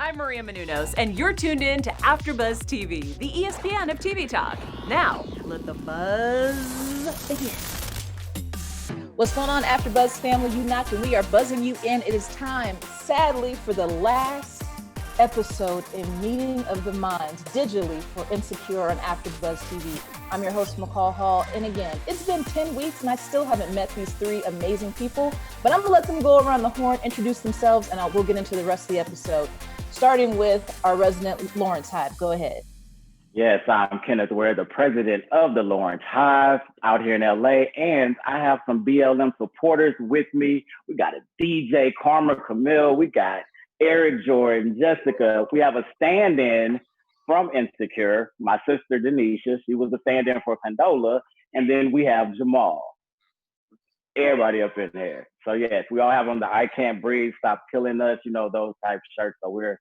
I'm Maria Menounos, and you're tuned in to AfterBuzz TV, the ESPN of TV talk. Now, let the buzz begin. What's going on, AfterBuzz family? You knocked and we are buzzing you in. It is time, sadly, for the last episode in Meeting of the Minds digitally for Insecure on AfterBuzz TV. I'm your host, McCall Hall, and again, it's been 10 weeks and I still haven't met these three amazing people, but I'm gonna let them go around the horn, introduce themselves, and we'll get into the rest of the episode. Starting with our resident Lawrence Hive. Go ahead. Yes, I'm Kenneth Ware, the president of the Lawrence Hive out here in LA, and I have some BLM supporters with me. We got a DJ, Karma Camille, we got Eric, Jordan, Jessica. We have a stand-in from Insecure, my sister Denisha. She was a stand-in for Condola, and then we have Jamal. Everybody up in there. So yes, we all have on the I Can't Breathe, Stop Killing Us, those type shirts. So we're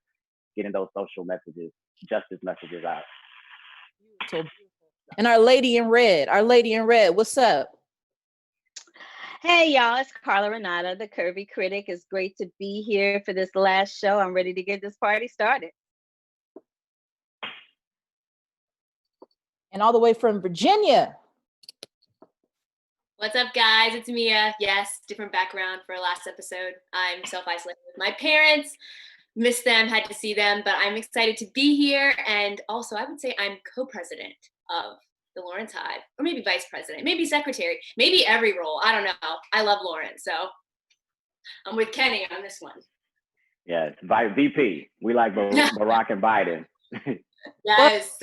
getting those social messages, justice messages out. And our lady in red, what's up? Hey y'all, it's Carla Renata, the Curvy Critic. It's great to be here for this last show. I'm ready to get this party started. And all the way from Virginia. What's up, guys? It's Mia. Yes, different background for our last episode. I'm self-isolated with my parents. Missed them, had to see them, but I'm excited to be here. And also, I would say I'm co-president of the Lawrence Hive, or maybe vice president, maybe secretary, maybe every role. I don't know. I love Lawrence, so I'm with Kenny on this one. Yes, VP. We like Barack and Biden. Yes.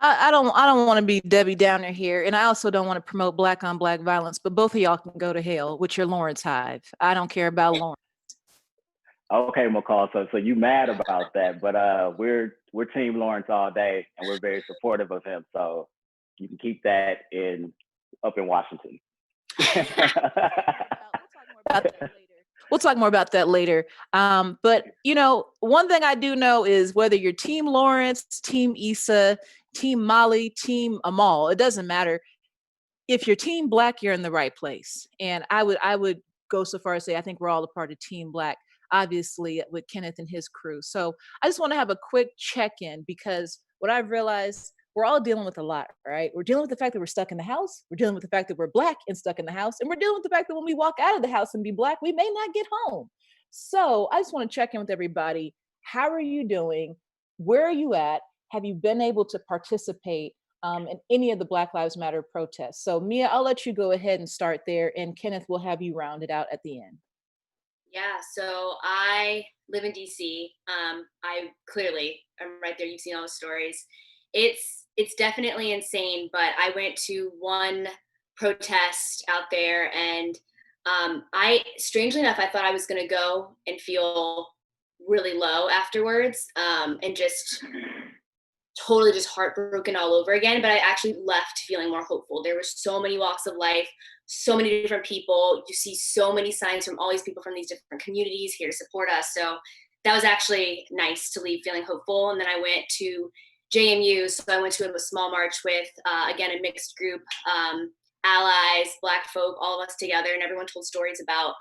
I don't want to be Debbie Downer here, and I also don't want to promote black on black violence, but both of y'all can go to hell with your Lawrence Hive. I don't care about Lawrence. Okay, McCall. So you mad about that, but we're Team Lawrence all day, and we're very supportive of him. So you can keep that up in Washington. We'll talk more about that later. But one thing I do know is whether you're Team Lawrence, Team Issa, Team Molly, Team Amal, it doesn't matter. If you're Team Black, you're in the right place. And I would go so far as to say I think we're all a part of Team Black, obviously with Kenneth and his crew. So I just want to have a quick check-in because what I've realized, we're all dealing with a lot, right? We're dealing with the fact that we're stuck in the house. We're dealing with the fact that we're Black and stuck in the house. And we're dealing with the fact that when we walk out of the house and be Black, we may not get home. So I just want to check in with everybody. How are you doing? Where are you at? Have you been able to participate in any of the Black Lives Matter protests? So Mia, I'll let you go ahead and start there. And Kenneth will have you round it out at the end. Yeah, so I live in DC. I clearly am right there. You've seen all the stories. It's definitely insane, but I went to one protest out there and strangely enough, I thought I was going to go and feel really low afterwards and just totally just heartbroken all over again. But I actually left feeling more hopeful. There were so many walks of life, so many different people. You see so many signs from all these people from these different communities here to support us. So that was actually nice to leave feeling hopeful. And then I went to JMU. So I went to a small march with, again, a mixed group, allies, Black folk, all of us together. And everyone told stories about,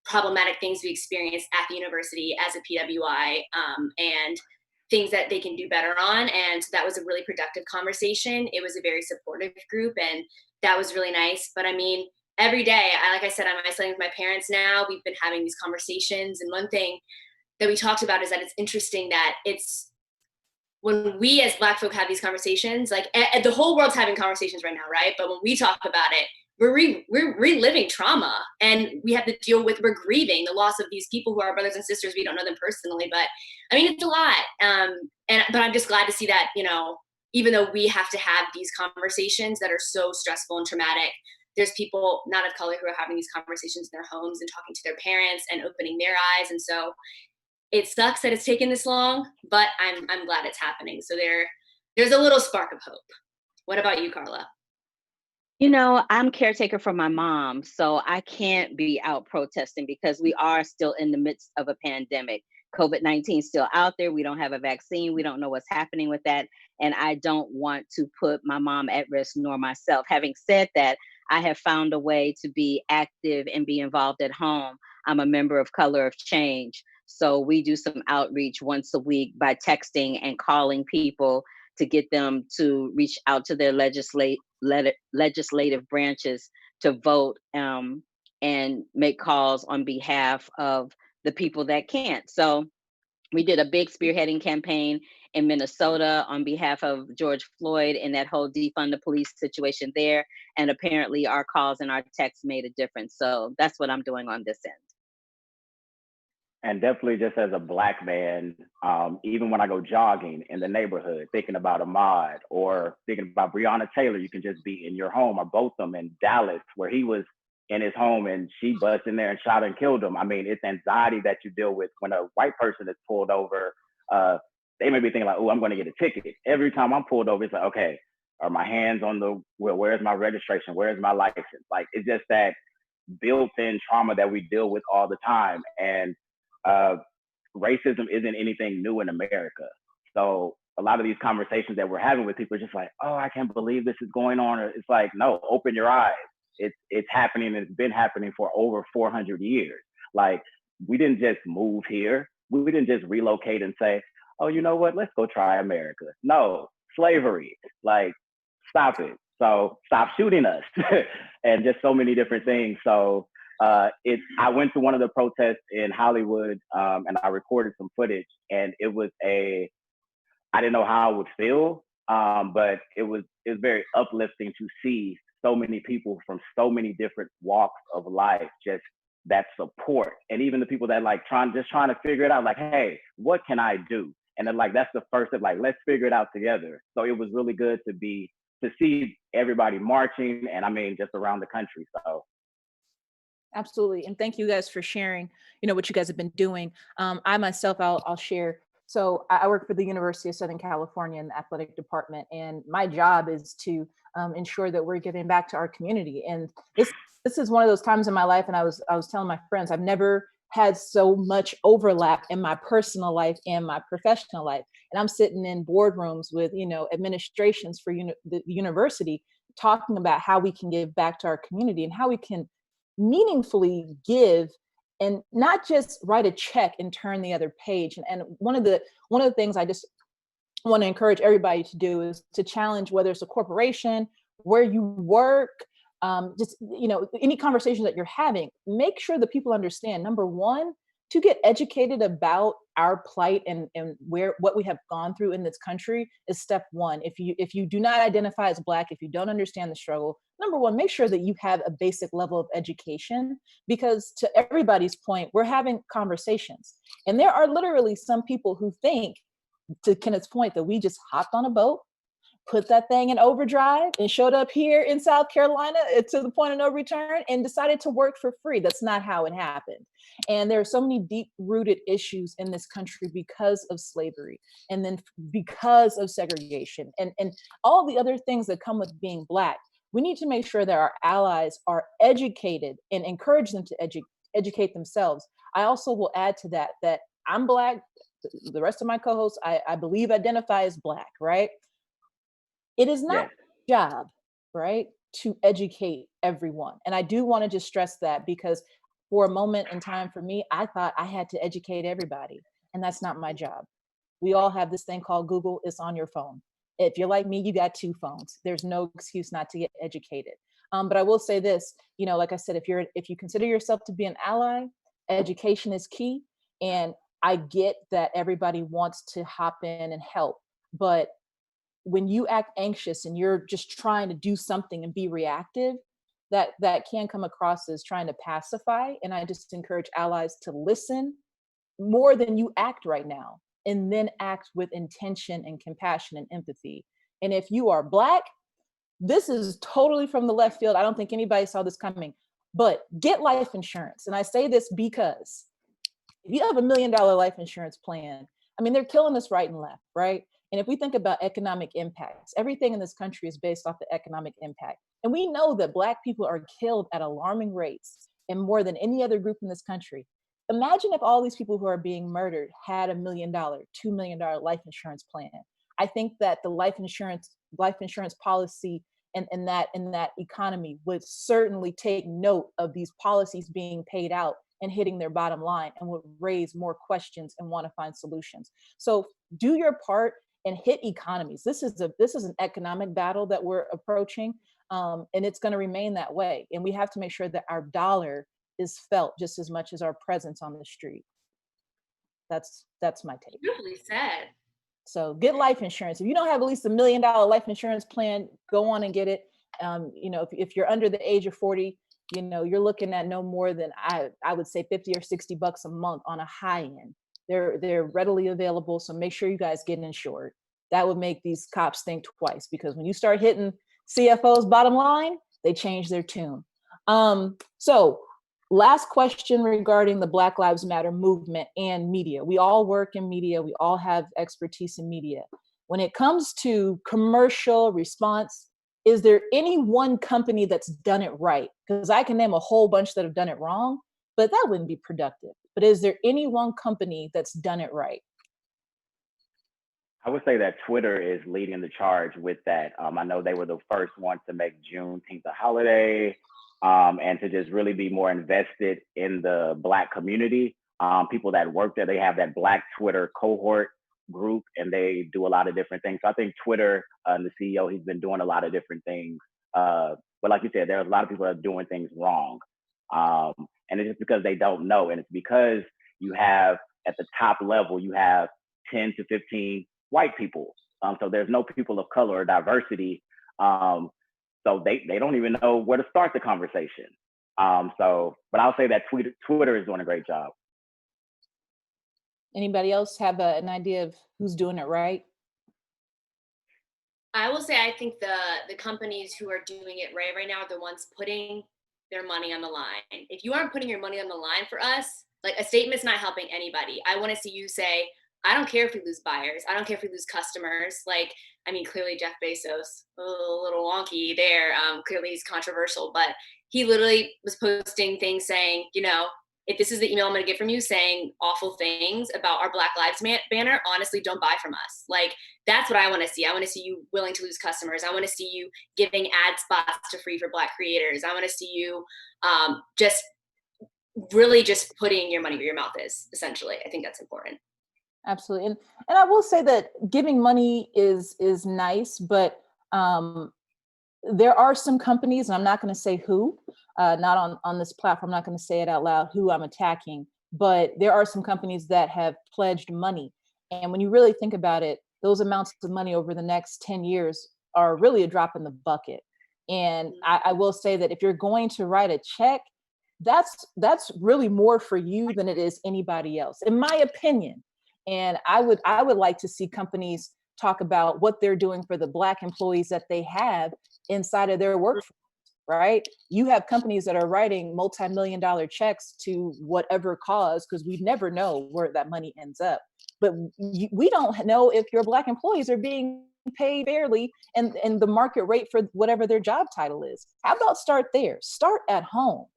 problematic things we experienced at the university as a PWI and things that they can do better on. And so that was a really productive conversation. It was a very supportive group and that was really nice. But I mean, every day, like I said, I'm isolating with my parents now. We've been having these conversations. And one thing that we talked about is that it's interesting that it's when we as Black folk have these conversations, like the whole world's having conversations right now, right? But when we talk about it, we're reliving trauma and we're grieving the loss of these people who are brothers and sisters. We don't know them personally, but I mean, it's a lot. But I'm just glad to see that, even though we have to have these conversations that are so stressful and traumatic, there's people not of color who are having these conversations in their homes and talking to their parents and opening their eyes. And so it sucks that it's taken this long, but I'm glad it's happening. So there's a little spark of hope. What about you, Carla? I'm caretaker for my mom, so I can't be out protesting because we are still in the midst of a pandemic. COVID-19 is still out there. We don't have a vaccine. We don't know what's happening with that. And I don't want to put my mom at risk nor myself. Having said that, I have found a way to be active and be involved at home. I'm a member of Color of Change. So we do some outreach once a week by texting and calling people to get them to reach out to their legislative branches to vote, and make calls on behalf of the people that can't. So we did a big spearheading campaign in Minnesota on behalf of George Floyd and that whole defund the police situation there. And apparently our calls and our texts made a difference. So that's what I'm doing on this end. And definitely just as a Black man, even when I go jogging in the neighborhood, thinking about Ahmaud or thinking about Breonna Taylor, you can just be in your home, or Botham in Dallas, where he was in his home and she bust in there and shot and killed him. I mean, it's anxiety that you deal with when a white person is pulled over. They may be thinking like, oh, I'm going to get a ticket. Every time I'm pulled over, it's like, okay, are my hands on the wheel? Where's my registration? Where's my license? Like, it's just that built-in trauma that we deal with all the time. And racism isn't anything new in America. So a lot of these conversations that we're having with people are just like, oh, I can't believe this is going on. Or it's like, no, open your eyes. It's happening, and it's been happening for over 400 years. Like, we didn't just move here. We didn't just relocate and say, oh, you know what? Let's go try America. No, slavery. Like, stop it. So stop shooting us, and just so many different things. So I went to one of the protests in Hollywood, and I recorded some footage, and I didn't know how I would feel, but it was very uplifting to see so many people from so many different walks of life, just that support. And even the people that like trying to figure it out, like, hey, what can I do? And then like, that's the first step, like, let's figure it out together. So it was really good to see everybody marching, and I mean, just around the country. So Absolutely. And thank you guys for sharing, what you guys have been doing. I myself, I'll share. So I work for the University of Southern California in the athletic department, and my job is to ensure that we're giving back to our community. And this is one of those times in my life, and I was telling my friends, I've never had so much overlap in my personal life and my professional life. And I'm sitting in boardrooms with, administrations for the university, talking about how we can give back to our community and how we can meaningfully give, and not just write a check and turn the other page. And one of the things I just want to encourage everybody to do is to challenge, whether it's a corporation, where you work, just any conversation that you're having, make sure that people understand, number one, to get educated about our plight and what we have gone through in this country is step one. If you do not identify as Black, if you don't understand the struggle, number one, make sure that you have a basic level of education, because to everybody's point, we're having conversations. And there are literally some people who think, to Kenneth's point, that we just hopped on a boat, put that thing in overdrive, and showed up here in South Carolina to the point of no return and decided to work for free. That's not how it happened. And there are so many deep-rooted issues in this country because of slavery, and then because of segregation, and all the other things that come with being Black. We need to make sure that our allies are educated and encourage them to educate themselves. I also will add to that I'm Black. The rest of my co-hosts, I believe, identify as Black, right? It is not our job, right, to educate everyone. And I do want to just stress that, because for a moment in time for me, I thought I had to educate everybody, and that's not my job. We all have this thing called Google. It's on your phone. If you're like me, you got two phones. There's no excuse not to get educated. But I will say this, like I said, if you consider yourself to be an ally, education is key. And I get that everybody wants to hop in and help, but when you act anxious and you're just trying to do something and be reactive, that can come across as trying to pacify. And I just encourage allies to listen more than you act right now, and then act with intention and compassion and empathy. And if you are Black, this is totally from the left field. I don't think anybody saw this coming, but get life insurance. And I say this because if you have $1 million life insurance plan, I mean, they're killing us right and left, right? And if we think about economic impacts, everything in this country is based off the economic impact. And we know that Black people are killed at alarming rates, and more than any other group in this country. Imagine if all these people who are being murdered had $1 million, $2 million life insurance plan. I think that the life insurance policy and that economy would certainly take note of these policies being paid out and hitting their bottom line, and would raise more questions and want to find solutions. So do your part and hit economies. This is an economic battle that we're approaching, and it's going to remain that way. And we have to make sure that our dollar is felt just as much as our presence on the street. That's my take. Beautifully said. So get life insurance. If you don't have at least $1 million life insurance plan, go on and get it. If you're under the age of 40, you're looking at no more than I would say $50 or $60 a month on a high end. They're readily available. So make sure you guys get insured. That would make these cops think twice, because when you start hitting CFO's bottom line, they change their tune. So last question regarding the Black Lives Matter movement and media. We all work in media. We all have expertise in media. When it comes to commercial response, is there any one company that's done it right? Because I can name a whole bunch that have done it wrong, but that wouldn't be productive. But is there any one company that's done it right? I would say that Twitter is leading the charge with that. I know they were the first ones to make Juneteenth a holiday, and to just really be more invested in the Black community. People that work there, they have that Black Twitter cohort group, and they do a lot of different things. So I think Twitter, and the CEO, he's been doing a lot of different things. But like you said, there's a lot of people that are doing things wrong. And it's just because they don't know. And it's because you have, at the top level, you have 10 to 15 white people. So there's no people of color or diversity. So they don't even know where to start the conversation. But I'll say that Twitter is doing a great job. Anybody else have an idea of who's doing it right? I will say I think the companies who are doing it right now are the ones putting their money on the line. If you aren't putting your money on the line for us, like, a statement's not helping anybody. I want to see you say, I don't care if we lose buyers. I don't care if we lose customers. Like, I mean, clearly Jeff Bezos, a little wonky there. Clearly he's controversial, but he literally was posting things saying, if this is the email I'm going to get from you saying awful things about our Black Lives banner, honestly, don't buy from us. Like, that's what I want to see. I want to see you willing to lose customers. I want to see you giving ad spots to free for Black creators. I want to see you just really just putting your money where your mouth is, essentially. I think that's important. Absolutely. And I will say that giving money is nice, but there are some companies, and I'm not going to say who, not on this platform, I'm not going to say it out loud who I'm attacking, but there are some companies that have pledged money. And when you really think about it, those amounts of money over the next 10 years are really a drop in the bucket. And I will say that if you're going to write a check, that's really more for you than it is anybody else, in my opinion. And I would like to see companies talk about what they're doing for the Black employees that they have inside of their workforce, right? You have companies that are writing multi-million-dollar checks to whatever cause, because we never know where that money ends up. But we don't know if your Black employees are being paid fairly and the market rate for whatever their job title is. How about start there? Start at home.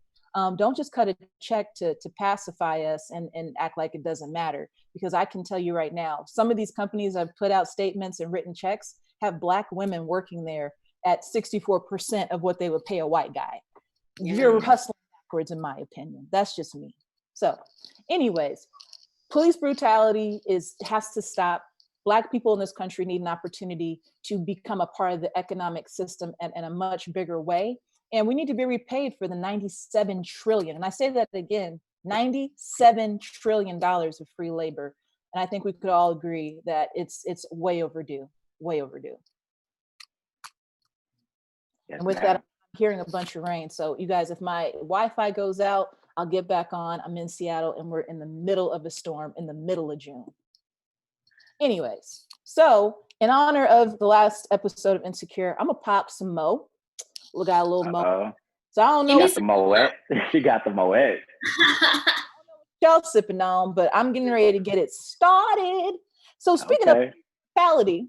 Don't just cut a check to pacify us and act like it doesn't matter. Because I can tell you right now, some of these companies have put out statements and written checks have Black women working there at 64% of what they would pay a white guy. You're hustling backwards, in my opinion. That's just me. So anyways, police brutality has to stop. Black people in this country need an opportunity to become a part of the economic system in a much bigger way. And we need to be repaid for the $97 trillion. And I say that again, $97 trillion of free labor. And I think we could all agree that it's way overdue, way overdue. Yes, and with ma'am. that, I'm hearing a bunch of rain. So you guys, if my Wi-Fi goes out, I'll get back on. I'm in Seattle and we're in the middle of a storm in the middle of June. Anyways, so in honor of the last episode of Insecure, I'm gonna pop some Mo. We got a little Mo. So I don't know. She got the Moet. She got the Moet. Y'all sipping on, but I'm getting ready to get it started. So speaking of brutality,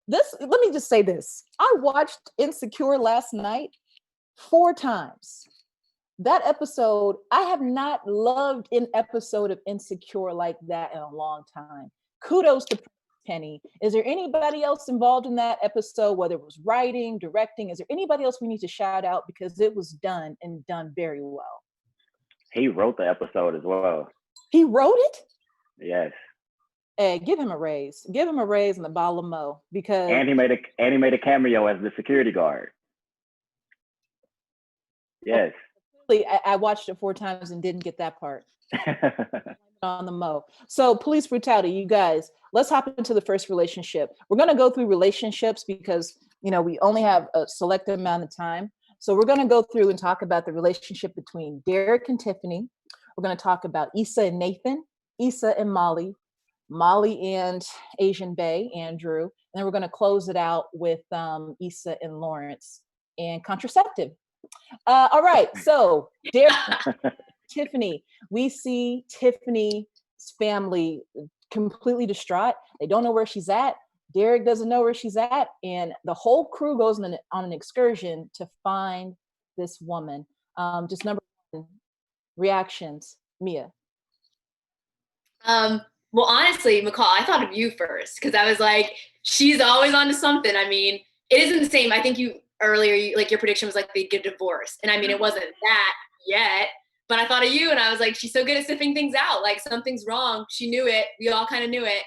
let me just say this. I watched Insecure last night 4 times. That episode, I have not loved an episode of Insecure like that in a long time. Kudos to Penny. Is there anybody else involved in that episode, whether it was writing, directing? Is there anybody else we need to shout out, because it was done and done very well? He wrote the episode as well. He wrote it? Yes. Hey, give him a raise. Give him a raise and a bottle of Mo, because And he made a cameo as the security guard. Yes. I watched it 4 times and didn't get that part. On the Mo. So police brutality, you guys, let's hop into the first relationship. We're going to go through relationships because, you know, we only have a selected amount of time. So we're going to go through and talk about the relationship between Derek and Tiffany. We're going to talk about Issa and Nathan, Issa and Molly, Molly and Asian Bay, Andrew. And then we're going to close it out with Issa and Lawrence and contraceptive. All right. So Derek, Tiffany, we see Tiffany's family completely distraught. They don't know where she's at. Derek doesn't know where she's at. And the whole crew goes on an excursion to find this woman. Just number one, reactions, Mia. Well, honestly, McCall, I thought of you first because I was like, she's always onto something. I mean, it isn't the same. I think you earlier, like your prediction was like they'd get divorced. And I mean, it wasn't that yet, but I thought of you and I was like, she's so good at sniffing things out. Like something's wrong. She knew it. We all kind of knew it.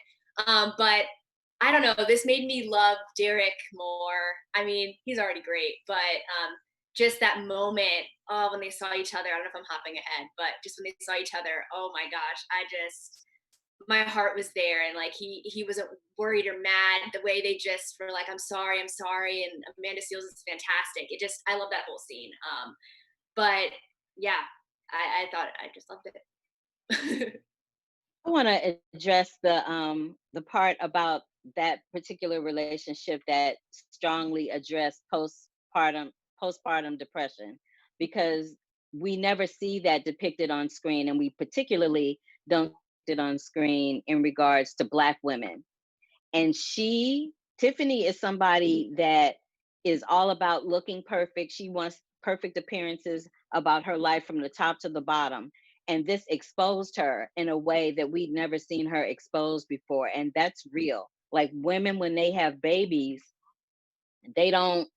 But I don't know. This made me love Derek more. I mean, he's already great, but just that moment, when they saw each other, I don't know if I'm hopping ahead, but just when they saw each other, oh my gosh, my heart was there. And like, he wasn't worried or mad. The way they just were like, I'm sorry. And Amanda Seales is fantastic. I love that whole scene. But yeah, I thought I just loved it. I want to address the part about that particular relationship that strongly addressed postpartum depression, because we never see that depicted on screen, and we particularly don't see it on screen in regards to Black women. And Tiffany is somebody that is all about looking perfect. She wants perfect appearances about her life from the top to the bottom. And this exposed her in a way that we'd never seen her exposed before. And that's real. Like women, when they have babies, they don't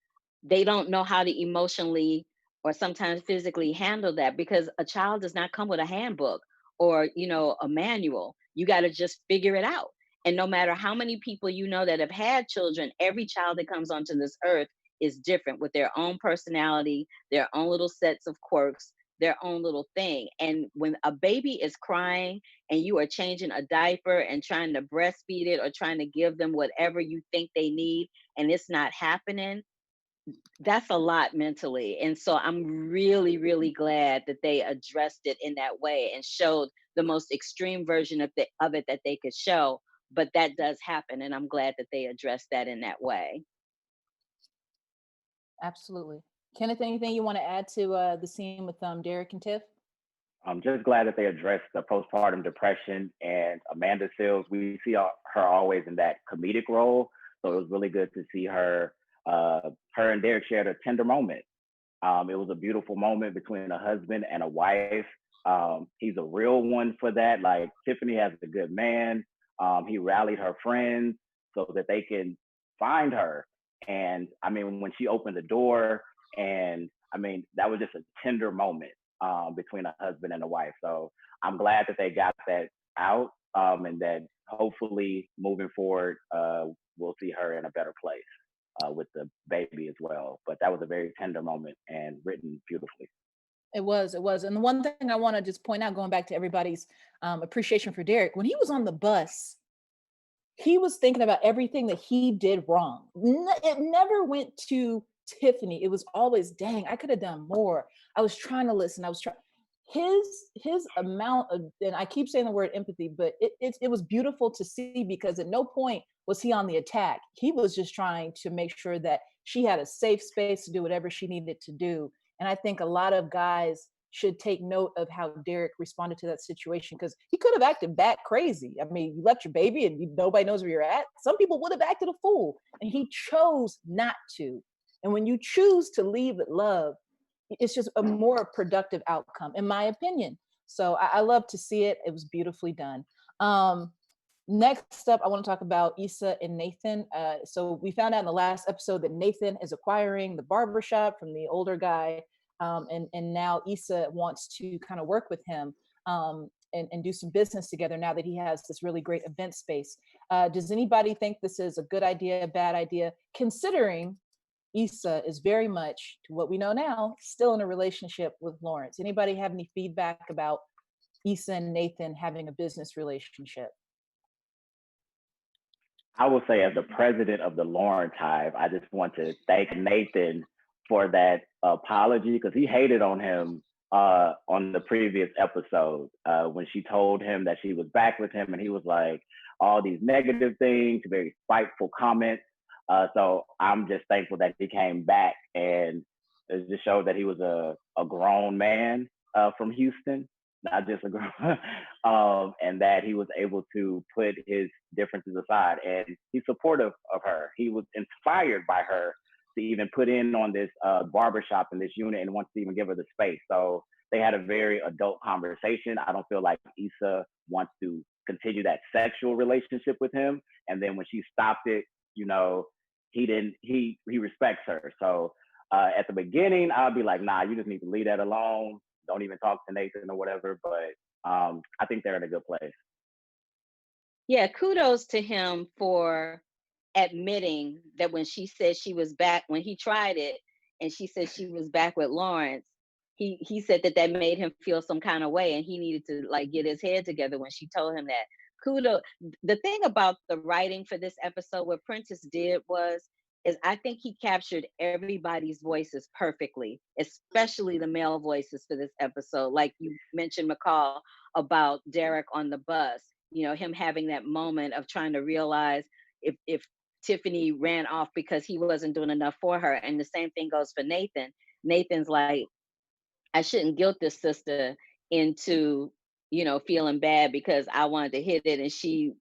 know how to emotionally or sometimes physically handle that, because a child does not come with a handbook or, you know, a manual. You got to just figure it out. And no matter how many people you know that have had children, every child that comes onto this earth is different with their own personality, their own little sets of quirks, their own little thing. And when a baby is crying and you are changing a diaper and trying to breastfeed it or trying to give them whatever you think they need, and it's not happening, that's a lot mentally. And so I'm really, really glad that they addressed it in that way and showed the most extreme version of it that they could show. But that does happen, and I'm glad that they addressed that in that way. Absolutely. Kenneth, anything you want to add to the scene with Derek and Tiff? I'm just glad that they addressed the postpartum depression, and Amanda Seales, we see her always in that comedic role. So it was really good to see her and Derek shared a tender moment. It was a beautiful moment between a husband and a wife. He's a real one for that. Like Tiffany has a good man. He rallied her friends so that they can find her. And I mean, when she opened the door, and I mean, that was just a tender moment between a husband and a wife. So I'm glad that they got that out, and that hopefully moving forward, we'll see her in a better place with the baby as well. But that was a very tender moment and written beautifully. It was. And the one thing I want to just point out, going back to everybody's appreciation for Derek, when he was on the bus, he was thinking about everything that he did wrong. It never went to Tiffany. It was always, dang, I could have done more. I was trying to listen. I was trying. His amount of, and I keep saying the word empathy, but it was beautiful to see, because at no point was he on the attack. He was just trying to make sure that she had a safe space to do whatever she needed to do. And I think a lot of guys should take note of how Derek responded to that situation, because he could have acted back crazy. I mean, you left your baby and nobody knows where you're at. Some people would have acted a fool, and he chose not to. And when you choose to leave with love, it's just a more productive outcome, in my opinion. So I love to see it. It was beautifully done. Next up, I want to talk about Issa and Nathan. So we found out in the last episode that Nathan is acquiring the barbershop from the older guy, and now Issa wants to kind of work with him and do some business together now that he has this really great event space. Does anybody think this is a good idea, a bad idea, considering Issa is very much, to what we know now, still in a relationship with Lawrence? Anybody have any feedback about Issa and Nathan having a business relationship? I will say, as the president of the Lawrence Hive, I just want to thank Nathan for that apology, because he hated on him on the previous episode when she told him that she was back with him, and he was like all these negative things, very spiteful comments. So I'm just thankful that he came back, and it just showed that he was a grown man from Houston, not just a grown, and that he was able to put his differences aside, and he's supportive of her. He was inspired by her to even put in on this barbershop in this unit and wants to even give her the space. So they had a very adult conversation. I don't feel like Issa wants to continue that sexual relationship with him. And then when she stopped it, you know, he respects her. So at the beginning, I'll be like, nah, you just need to leave that alone. Don't even talk to Nathan or whatever. But I think they're in a good place. Yeah, kudos to him for admitting that when she said she was back, when he tried it and she said she was back with Lawrence, he said that that made him feel some kind of way, and he needed to like get his head together when she told him that. Kudos. The thing about the writing for this episode, what Prentice did is I think he captured everybody's voices perfectly, especially the male voices for this episode. Like you mentioned, McCall, about Derek on the bus, you know, him having that moment of trying to realize if Tiffany ran off because he wasn't doing enough for her. And the same thing goes for Nathan. Nathan's like, I shouldn't guilt this sister into, you know, feeling bad because I wanted to hit it and she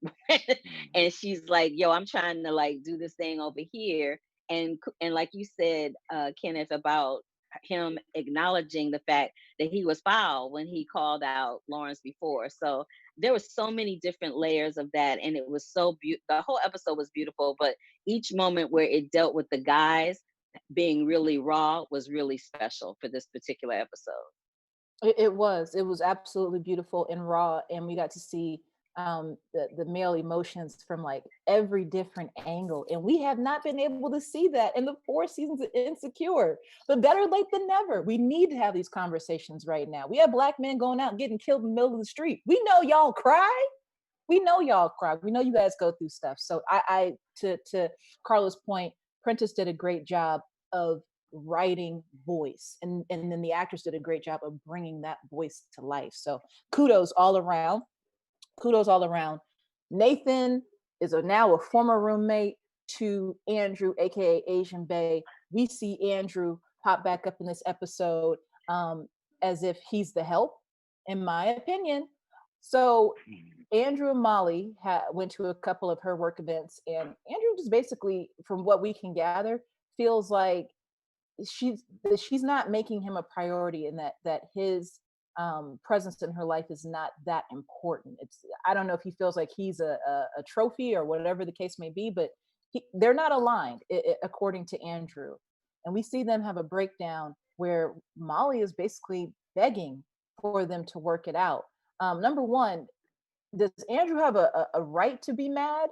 and she's like, yo, I'm trying to like do this thing over here. And like you said, Kenneth, about him acknowledging the fact that he was foul when he called out Lawrence before. So there was so many different layers of that, and it was so beautiful. The whole episode was beautiful, but each moment where it dealt with the guys being really raw was really special for this particular episode. It was absolutely beautiful and raw, and we got to see the male emotions from like every different angle, and we have not been able to see that in the 4 seasons of Insecure. But better late than never. We need to have these conversations right now. We have Black men going out and getting killed in the middle of the street. We know y'all cry. We know y'all cry. We know you guys go through stuff. So I to Carla's point, Prentice did a great job of writing voice, and then the actors did a great job of bringing that voice to life. So kudos all around. Kudos all around. Nathan is now a former roommate to Andrew, aka Asian Bay. We see Andrew pop back up in this episode as if he's the help, in my opinion. So Andrew and Molly went to a couple of her work events, and Andrew just basically, from what we can gather, feels like she's not making him a priority, and that his presence in her life is not that important. I don't know if he feels like he's a trophy or whatever the case may be, but they're not aligned, according to Andrew. And we see them have a breakdown where Molly is basically begging for them to work it out. Number one, does Andrew have a right to be mad?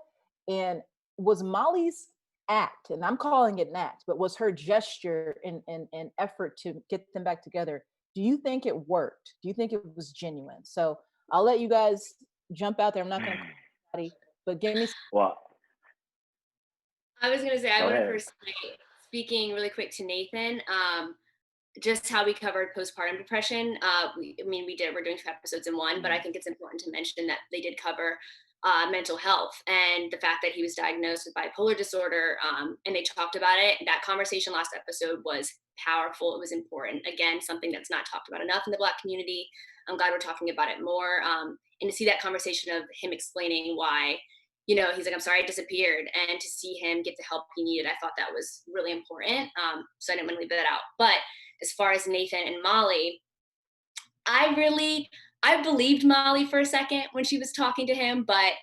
And was Molly's act, and I'm calling it an act, but was her gesture and effort to get them back together, do you think it worked? Do you think it was genuine? So I'll let you guys jump out there. I'm not going to call anybody, but give me. Well, I was going to say, I go want to ahead. first say, speaking really quick to Nathan, just how we covered postpartum depression. We're doing 2 episodes in one, but I think it's important to mention that they did cover mental health and the fact that he was diagnosed with bipolar disorder. And they talked about it. That conversation last episode was powerful. It was important. Again, something that's not talked about enough in the Black community. I'm glad we're talking about it more. And to see that conversation of him explaining why, you know, he's like, I'm sorry I disappeared, and to see him get the help he needed, I thought that was really important. So I didn't want to leave that out. But as far as Nathan and Molly, I believed Molly for a second when she was talking to him, but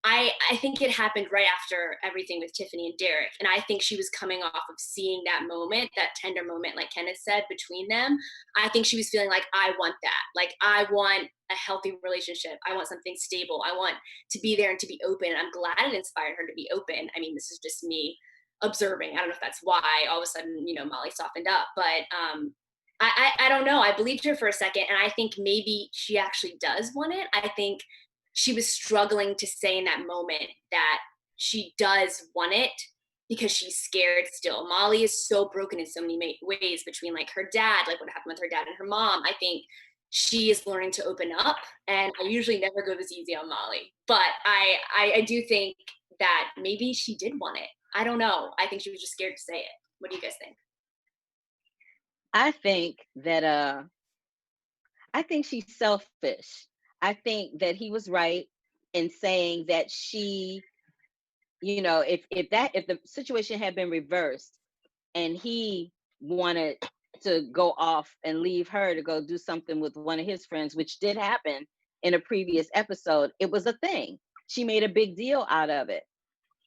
I think it happened right after everything with Tiffany and Derek. And I think she was coming off of seeing that moment, that tender moment, like Kenneth said, between them. I think she was feeling like, I want that. Like, I want a healthy relationship. I want something stable. I want to be there and to be open. And I'm glad it inspired her to be open. I mean, this is just me observing. I don't know if that's why all of a sudden, Molly softened up. But I don't know. I believed her for a second. And I think maybe she actually does want it. I think she was struggling to say in that moment that she does want it because she's scared still. Molly is so broken in so many ways, between like her dad, like what happened with her dad and her mom. I think she is learning to open up, and I usually never go this easy on Molly, but I do think that maybe she did want it. I don't know. I think she was just scared to say it. What do you guys think? I think that I think she's selfish. I think that he was right in saying that she, if the situation had been reversed and he wanted to go off and leave her to go do something with one of his friends, which did happen in a previous episode, it was a thing. She made a big deal out of it,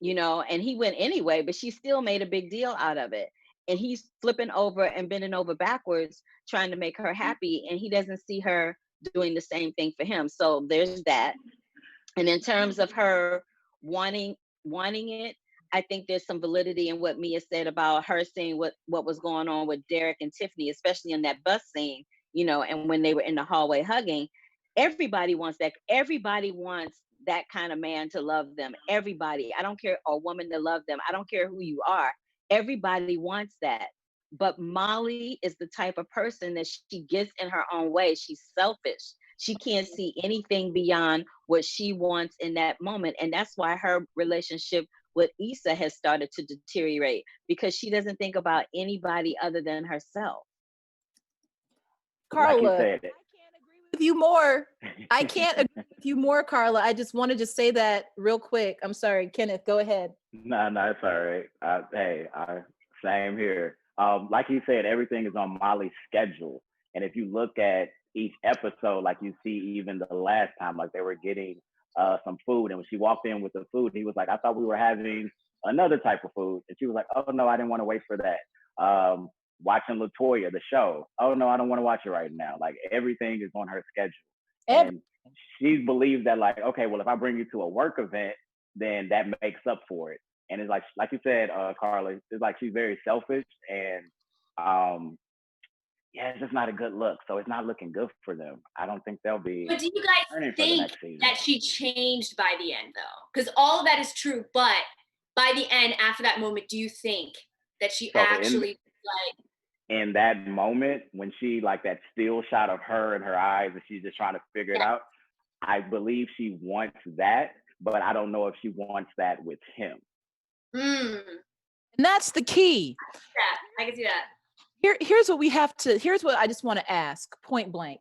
and he went anyway, but she still made a big deal out of it. And he's flipping over and bending over backwards trying to make her happy, and he doesn't see her doing the same thing for him. So there's that. And in terms of her wanting it, I think there's some validity in what Mia said about her seeing what was going on with Derek and Tiffany, especially in that bus scene, and when they were in the hallway hugging. Everybody wants that. Everybody wants that kind of man to love them. Everybody. I don't care, or woman to love them. I don't care who you are. Everybody wants that. But Molly is the type of person that she gets in her own way. She's selfish. She can't see anything beyond what she wants in that moment. And that's why her relationship with Issa has started to deteriorate, because she doesn't think about anybody other than herself. Carla, like you said, I can't agree with you more. I can't agree with you more, Carla. I just wanted to say that real quick. I'm sorry, Kenneth, go ahead. No, it's all right. Same here. Like you said, everything is on Molly's schedule. And if you look at each episode, like you see even the last time, like they were getting some food. And when she walked in with the food, he was like, I thought we were having another type of food. And she was like, oh, no, I didn't want to wait for that. Watching LaToya, the show. Oh, no, I don't want to watch it right now. Like everything is on her schedule. And she believes that, like, okay, well, if I bring you to a work event, then that makes up for it. And it's like you said, Carla, it's like she's very selfish, and it's just not a good look. So it's not looking good for them. I don't think they'll be. But do you guys think that she changed by the end, though? Because all of that is true, but by the end, after that moment, do you think that she actually in that moment when she, like, that still shot of her and her eyes and she's just trying to figure it out, I believe she wants that, but I don't know if she wants that with him. And that's the key. Yeah, I can see that. Here's what I just want to ask point blank.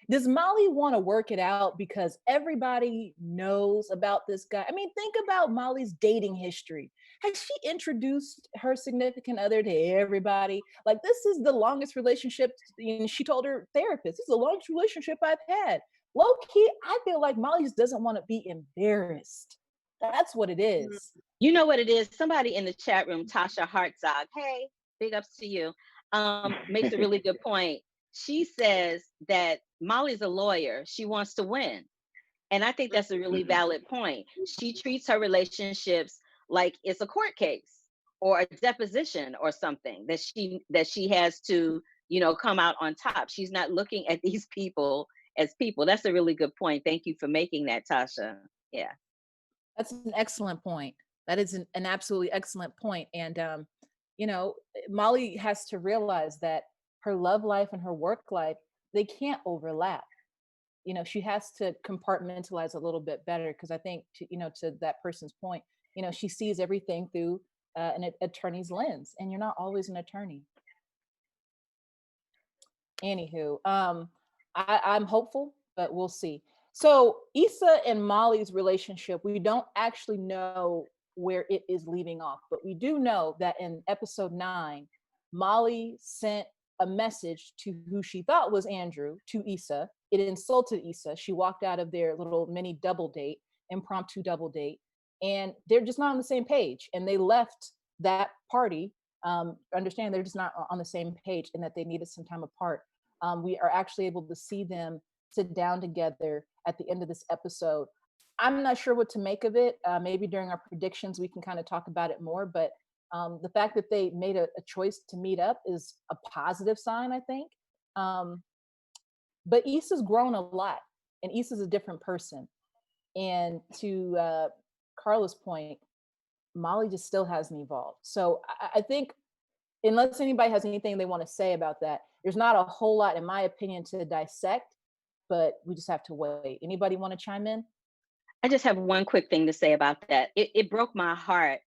Does Molly want to work it out because everybody knows about this guy? I mean, think about Molly's dating history. Has she introduced her significant other to everybody? Like, this is the longest relationship, she told her therapist, this is the longest relationship I've had. Low key, I feel like Molly just doesn't want to be embarrassed. That's what it is. You know what it is? Somebody in the chat room, Tasha Hartzog, hey, big ups to you, makes a really good point. She says that Molly's a lawyer. She wants to win. And I think that's a really valid point. She treats her relationships like it's a court case or a deposition or something that she has to, come out on top. She's not looking at these people as people. That's a really good point. Thank you for making that, Tasha. Yeah. That's an excellent point. That is an absolutely excellent point. And, Molly has to realize that her love life and her work life, they can't overlap. She has to compartmentalize a little bit better, because I think, to that person's point, she sees everything through an attorney's lens, and you're not always an attorney. Anywho, I'm hopeful, but we'll see. So Issa and Molly's relationship, we don't actually know where it is leaving off, but we do know that in episode 9, Molly sent a message to who she thought was Andrew, to Issa. It insulted Issa. She walked out of their little mini double date, impromptu double date, and they're just not on the same page. And they left that party, understanding they're just not on the same page and that they needed some time apart. We are actually able to see them sit down together at the end of this episode. I'm not sure what to make of it. Maybe during our predictions, we can kind of talk about it more. But the fact that they made a choice to meet up is a positive sign, I think. But Issa's grown a lot, and Issa's a different person. And to Carla's point, Molly just still hasn't evolved. So I think, unless anybody has anything they want to say about that, there's not a whole lot, in my opinion, to dissect, but we just have to wait. Anybody want to chime in? I just have one quick thing to say about that. It broke my heart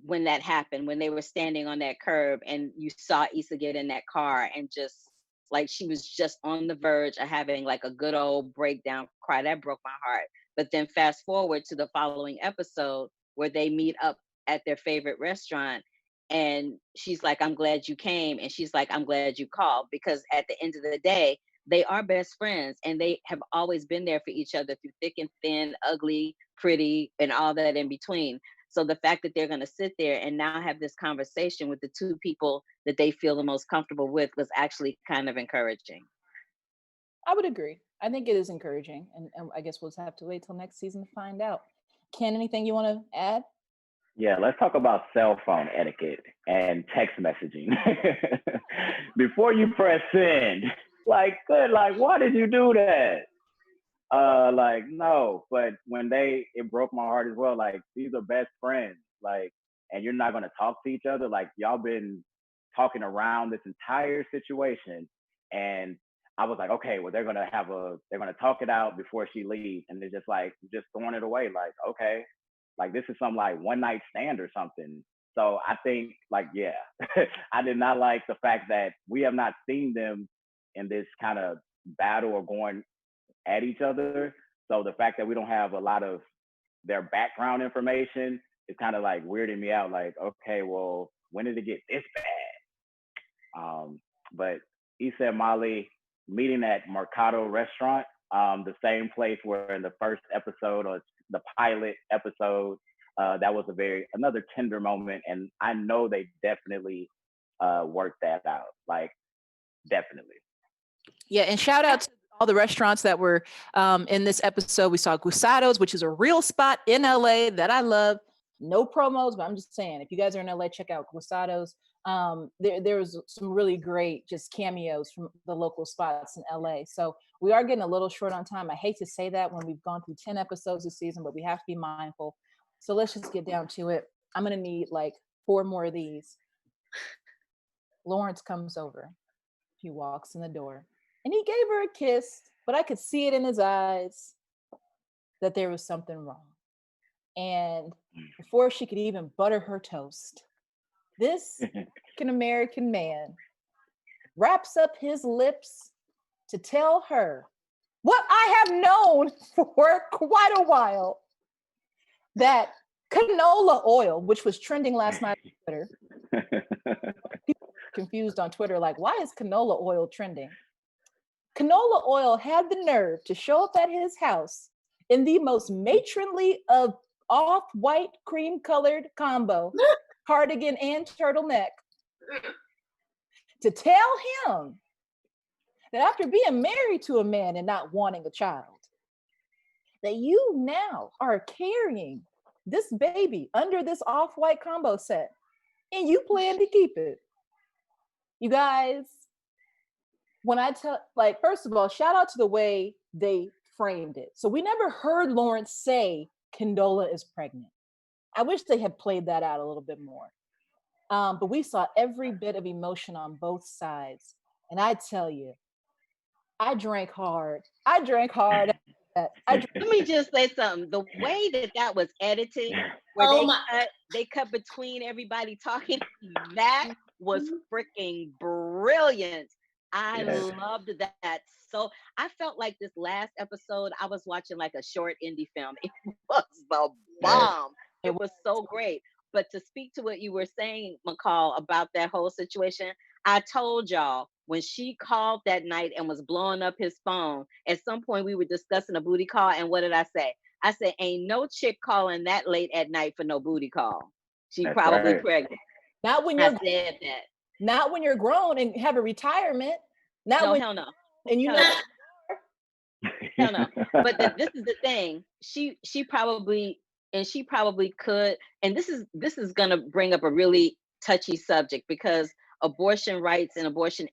when that happened, when they were standing on that curb and you saw Issa get in that car and just like she was just on the verge of having like a good old breakdown cry. That broke my heart. But then fast forward to the following episode where they meet up at their favorite restaurant, and she's like, I'm glad you came. And she's like, I'm glad you called, because at the end of the day, they are best friends and they have always been there for each other through thick and thin, ugly, pretty, and all that in between. So the fact that they're going to sit there and now have this conversation with the two people that they feel the most comfortable with was actually kind of encouraging. I would agree. I think it is encouraging. And I guess we'll just have to wait till next season to find out. Ken, anything you want to add? Yeah, let's talk about cell phone etiquette and text messaging. Before you press send, like, good, like, why did you do that? Like, no, but when it broke my heart as well. Like, these are best friends, like, and you're not going to talk to each other. Like, y'all been talking around this entire situation. And I was like, okay, well, they're going to talk it out before she leaves. And they're just like, just throwing it away. Like, okay, like, this is some like one night stand or something. So I think, like, yeah, I did not like the fact that we have not seen them in this kind of battle or going at each other. So the fact that we don't have a lot of their background information is kind of like weirding me out. Like, okay, well, when did it get this bad? But Issa and Molly meeting at Mercado restaurant, the same place where in the first episode or the pilot episode, that was another tender moment. And I know they definitely worked that out. Like, definitely. Yeah, and shout out to all the restaurants that were in this episode. We saw Gusado's, which is a real spot in LA that I love. No promos, but I'm just saying, if you guys are in LA, check out Gusado's. There was some really great just cameos from the local spots in LA. So we are getting a little short on time. I hate to say that when we've gone through 10 episodes this season, but we have to be mindful. So let's just get down to it. I'm going to need like 4 more of these. Lawrence comes over. He walks in the door. And he gave her a kiss, but I could see it in his eyes that there was something wrong. And before she could even butter her toast, this American man wraps up his lips to tell her what I have known for quite a while, that canola oil, which was trending last night on Twitter, people were confused on Twitter, like, why is canola oil trending? Canola oil had the nerve to show up at his house in the most matronly of off-white cream-colored combo, cardigan and turtleneck, to tell him that after being married to a man and not wanting a child, that you now are carrying this baby under this off-white combo set and you plan to keep it. You guys, when I tell, like, first of all, shout out to the way they framed it. So we never heard Lawrence say Condola is pregnant. I wish they had played that out a little bit more. But we saw every bit of emotion on both sides. And I tell you, I drank hard. Let me just say something. The way that was edited, where they cut between everybody talking, that was freaking brilliant. I loved that. So I felt like this last episode, I was watching like a short indie film. It was the bomb. It was so great. But to speak to what you were saying, McCall, about that whole situation, I told y'all, when she called that night and was blowing up his phone, at some point we were discussing a booty call. And what did I say? I said, ain't no chick calling that late at night for no booty call. She That's probably right. pregnant. Not when I you're said that. not when you're grown and have a retirement. Not No, when hell no. and you Hell know. no. Hell no. But this is the thing. She probably could, and this is gonna bring up a really touchy subject, because abortion rights and abortion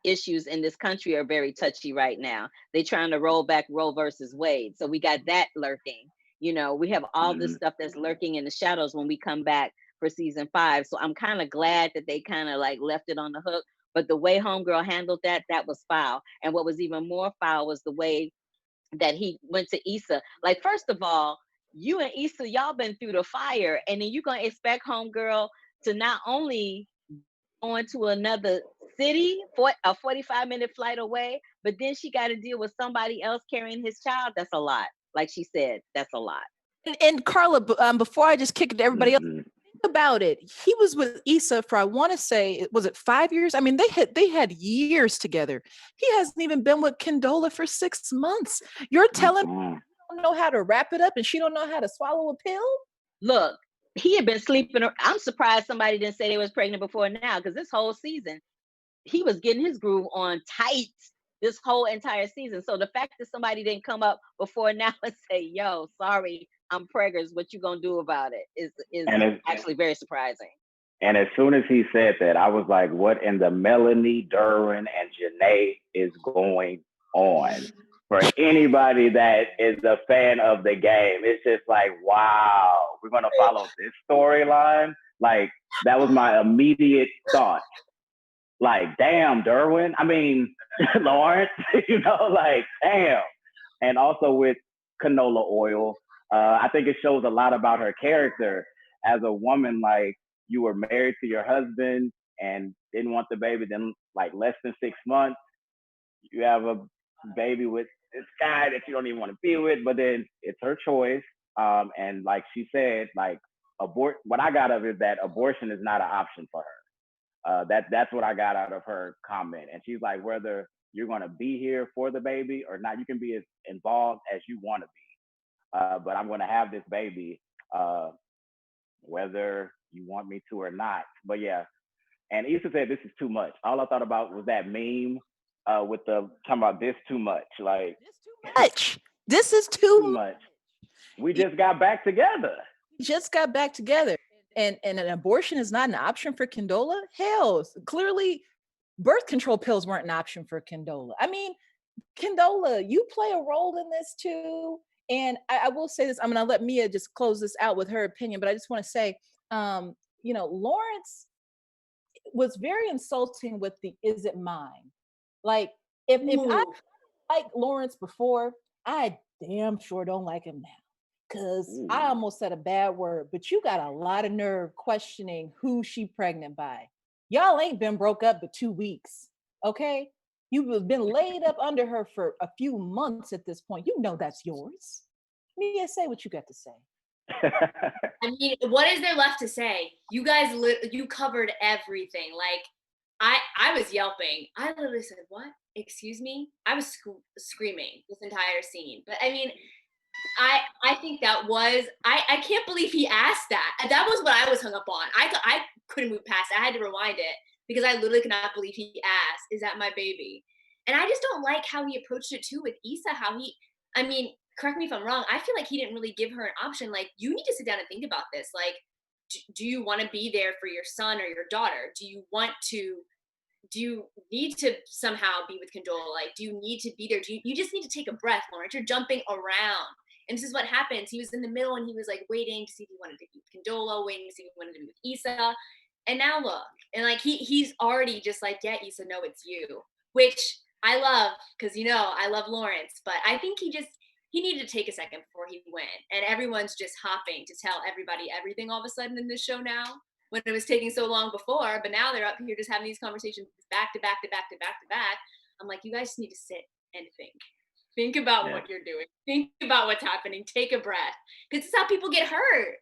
issues in this country are very touchy right now. They're trying to roll back Roe versus Wade. So we got that lurking. You know, we have all this stuff that's lurking in the shadows when we come back for season 5. So I'm kind of glad that they kind of like left it on the hook. But the way Homegirl handled that was foul. And what was even more foul was the way that he went to Issa. Like, first of all, you and Issa, y'all been through the fire, and then you're gonna expect Homegirl to not only go into another city for a 45-minute flight away, but then she got to deal with somebody else carrying his child. That's a lot. Like she said, that's a lot. And Carla, before I just kick it to everybody else, think about it. He was with Issa for, I want to say, was it 5 years? I mean, they had years together. He hasn't even been with Condola for 6 months. You're telling me you don't know how to wrap it up and she don't know how to swallow a pill? Look, he had been sleeping. I'm surprised somebody didn't say they was pregnant before now, because this whole season, he was getting his groove on tight this whole entire season. So the fact that somebody didn't come up before now and say, yo, sorry, I'm preggers, what you gonna do about it, is actually very surprising. And as soon as he said that, I was like, what in the Melanie, Derwin, and Janae is going on? For anybody that is a fan of the game, it's just like, wow, we're going to follow this storyline. Like, that was my immediate thought. Like, damn, Derwin. I mean, Lawrence, you know, like, damn. And also with canola oil, I think it shows a lot about her character as a woman. Like, you were married to your husband and didn't want the baby, then like less than 6 months, you have a baby with this guy that you don't even want to be with, but then it's her choice. And like she said, like, what I got of it is that abortion is not an option for her. That's what I got out of her comment. And she's like, whether you're going to be here for the baby or not, you can be as involved as you want to be. But I'm going to have this baby, whether you want me to or not. But yeah, and Issa said this is too much. All I thought about was that meme with the talking about this too much. Like, this too much. This is too much. We just got back together. And an abortion is not an option for Condola? Hell, clearly birth control pills weren't an option for Condola. I mean, Condola, you play a role in this too. And I will say this, I'm going to let Mia just close this out with her opinion, but I just want to say, you know, Lawrence was very insulting with the "is it mine?" Like, if I like Lawrence before, I damn sure don't like him now, because I almost said a bad word. But you got a lot of nerve questioning who she pregnant by. Y'all ain't been broke up but 2 weeks, okay? You've been laid up under her for a few months at this point. You know that's yours. Mia, say what you got to say. I mean, what is there left to say? You guys, you covered everything. Like, I was yelping. I literally said, "What? Excuse me?" I was screaming this entire scene. But I mean, I think that was, I can't believe he asked that. That was what I was hung up on. I couldn't move past it. I had to rewind it because I literally could not believe he asked, "Is that my baby?" And I just don't like how he approached it too with Issa. I mean, correct me if I'm wrong, I feel like he didn't really give her an option. Like, you need to sit down and think about this. Like, do you want to be there for your son or your daughter? Do you need to somehow be with Condola? Like, do you need to be there? You just need to take a breath, Lawrence. You're jumping around. And this is what happens. He was in the middle and he was like waiting to see if he wanted to be with Condola, waiting to see if he wanted to be with Issa. And now look, and like he's already just like, yeah, Issa, no, it's you. Which I love, because you know I love Lawrence, but I think he needed to take a second before he went. And everyone's just hopping to tell everybody everything all of a sudden in this show now, when it was taking so long before. But now they're up here just having these conversations back to back to back to back to back. I'm like, you guys just need to sit and think. Think about what you're doing. Think about what's happening. Take a breath. Because it's how people get hurt.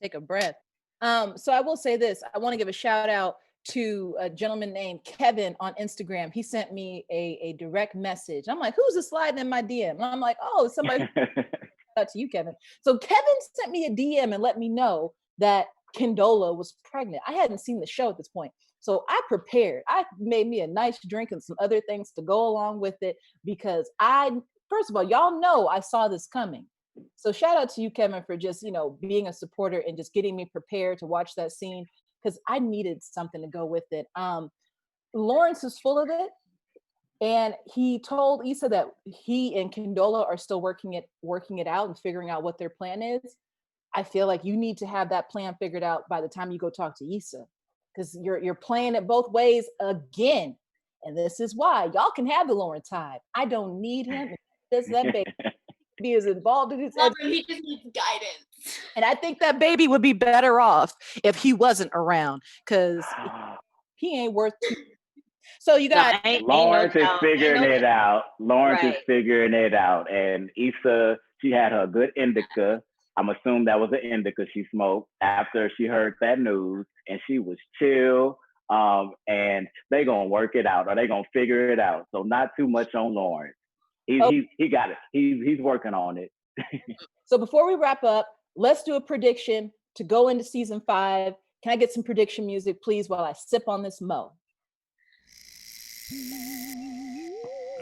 Take a breath. So I will say this. I want to give a shout out to a gentleman named Keven on Instagram. He sent me a direct message. I'm like, who's this sliding in my DM? And I'm like, oh, somebody out to you, Keven. So Keven sent me a DM and let me know that Condola was pregnant. I hadn't seen the show at this point. So I prepared. I made me a nice drink and some other things to go along with it because first of all, y'all know I saw this coming. So shout out to you, Keven, for just, being a supporter and just getting me prepared to watch that scene because I needed something to go with it. Lawrence is full of it. And he told Issa that he and Condola are still working it out and figuring out what their plan is. I feel like you need to have that plan figured out by the time you go talk to Issa, because you're playing it both ways again. And this is why y'all can have the Lawrence Hyde. I don't need him. Does that baby be as involved in his he just needs guidance. And I think that baby would be better off if he wasn't around, because he ain't worth too. So you got Lawrence is figuring it out. Lawrence is figuring it out. And Issa, she had her good indica. I'm assuming that was an indica she smoked after she heard that news, and she was chill. And they gonna work it out, or they gonna figure it out. So not too much on Lawrence. He got it. He's working on it. So before we wrap up, let's do a prediction to go into season 5. Can I get some prediction music, please, while I sip on this mo?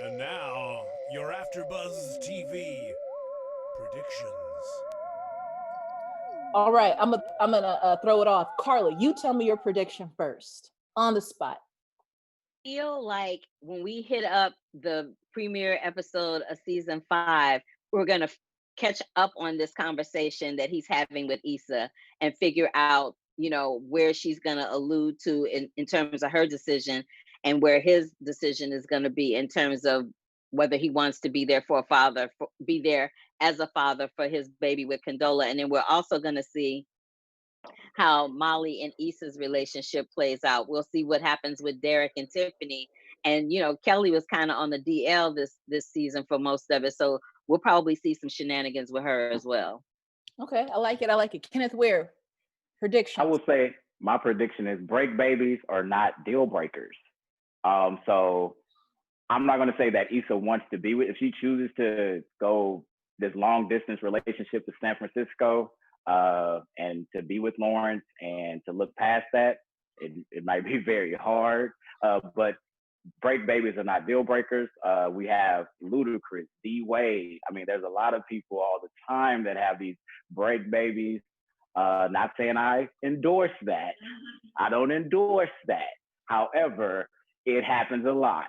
And now, your AfterBuzz TV predictions. All right, I'm gonna throw it off. Carla, you tell me your prediction first, on the spot. I feel like when we hit up the premiere episode of season 5, we're gonna catch up on this conversation that he's having with Issa and figure out, where she's gonna allude to in terms of her decision, and where his decision is gonna be in terms of whether he wants to be there for a father, be there as a father for his baby with Condola. And then we're also gonna see how Molly and Issa's relationship plays out. We'll see what happens with Derek and Tiffany. And Kelly was kind of on the DL this season for most of it, so we'll probably see some shenanigans with her as well. Okay, I like it. Kenneth Ware, prediction. I will say my prediction is break babies are not deal breakers. So I'm not going to say that Issa wants to be with. If she chooses to go this long distance relationship to San Francisco, and to be with Lawrence and to look past that, it might be very hard. But break babies are not deal breakers. We have Ludacris, D-Wade. I mean, there's a lot of people all the time that have these break babies. Not saying I endorse that. I don't endorse that. However, it happens a lot.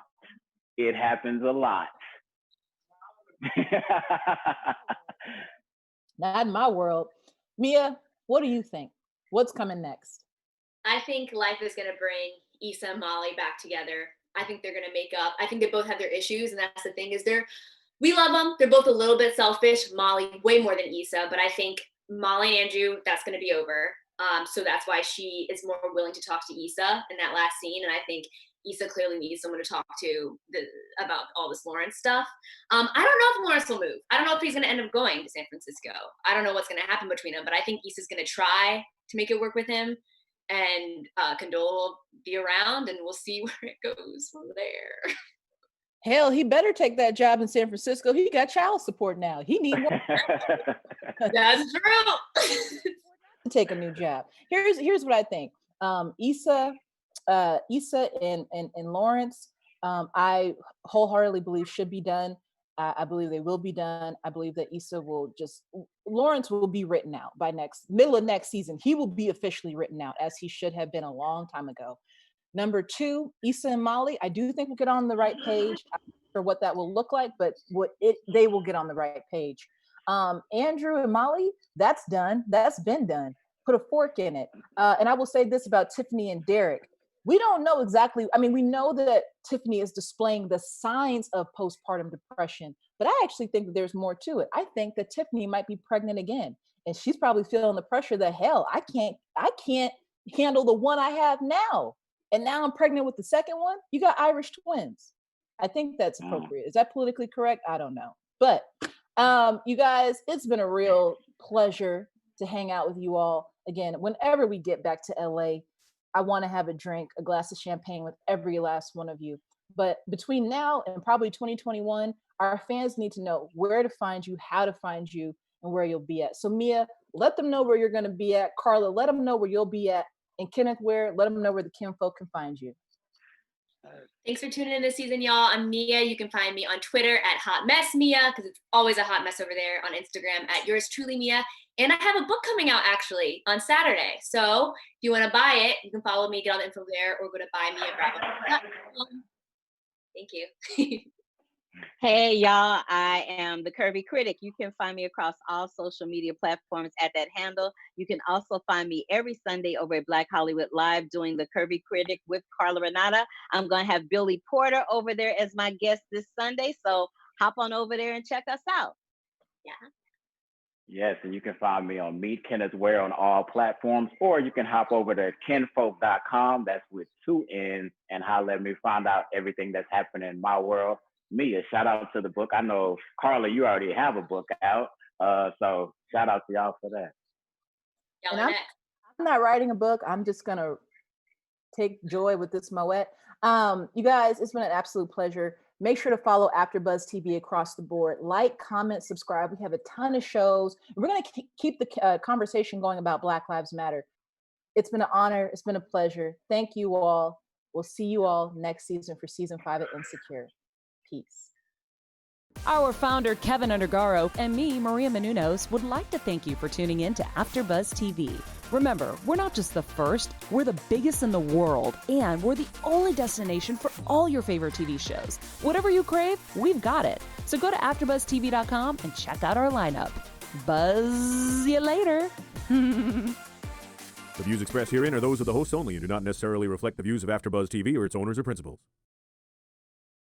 It happens a lot. Not in my world. Mia, what do you think? What's coming next? I think life is going to bring Issa and Molly back together. I think they're going to make up. I think they both have their issues, and that's the thing is we love them. They're both a little bit selfish. Molly way more than Issa, but I think Molly and Andrew, that's going to be over. So that's why she is more willing to talk to Issa in that last scene, and I think Issa clearly needs someone to talk to about all this Lawrence stuff. I don't know if Lawrence will move. I don't know if he's going to end up going to San Francisco. I don't know what's going to happen between them, but I think Issa's going to try to make it work with him, and Condola will be around, and we'll see where it goes from there. Hell, he better take that job in San Francisco. He got child support now. He needs one. That's true. To take a new job. Here's what I think. Issa and Lawrence, I wholeheartedly believe should be done. I believe they will be done. I believe that Lawrence will be written out by middle of next season. He will be officially written out, as he should have been a long time ago. Number 2, Issa and Molly, I do think we'll get on the right page. I'm not sure what that will look like, but they will get on the right page. Andrew and Molly, that's done. That's been done. Put a fork in it. And I will say this about Tiffany and Derek. We don't know exactly. I mean, we know that Tiffany is displaying the signs of postpartum depression, but I actually think that there's more to it. I think that Tiffany might be pregnant again, and she's probably feeling the pressure that, hell, I can't handle the one I have now. And now I'm pregnant with the second one. You got Irish twins. I think that's appropriate. Is that politically correct? I don't know. But you guys, it's been a real pleasure to hang out with you all. Again, whenever we get back to LA, I want to have a drink, a glass of champagne with every last one of you. But between now and probably 2021, our fans need to know where to find you, how to find you, and where you'll be at. So Mia, let them know where you're going to be at. Carla, let them know where you'll be at. And Kenneth Ware, let them know where the kinfolk can find you. Thanks for tuning in this season, y'all. I'm Mia. You can find me on Twitter at Hot Mess Mia, because it's always a hot mess over there. On Instagram at Yours Truly Mia. And I have a book coming out actually on Saturday. So if you want to buy it, you can follow me, get all the info there, or go to buymeabrabham.com. Thank you. Hey, y'all, I am the Curvy Critic. You can find me across all social media platforms at that handle. You can also find me every Sunday over at Black Hollywood Live doing the Curvy Critic with Carla Renata. I'm going to have Billy Porter over there as my guest this Sunday. So hop on over there and check us out. Yeah. Yes, and you can find me on Meet Kenneth Ware on all platforms, or you can hop over to kinfolk.com, that's with 2 N's, and let me find out everything that's happening in my world. Mia, shout out to the book. I know, Carla, you already have a book out, so shout out to y'all for that. And I'm not writing a book. I'm just going to take joy with this Moet. You guys, it's been an absolute pleasure. Make sure to follow AfterBuzz TV across the board. Like, comment, subscribe. We have a ton of shows. We're going to keep the conversation going about Black Lives Matter. It's been an honor. It's been a pleasure. Thank you all. We'll see you all next season for season 5 of Insecure. Peace. Our founder, Keven Undergaro, and me, Maria Menounos, would like to thank you for tuning in to AfterBuzz TV. Remember, we're not just the first, we're the biggest in the world, and we're the only destination for all your favorite TV shows. Whatever you crave, we've got it. So go to AfterBuzzTV.com and check out our lineup. Buzz you later. The views expressed herein are those of the hosts only and do not necessarily reflect the views of AfterBuzz TV or its owners or principals.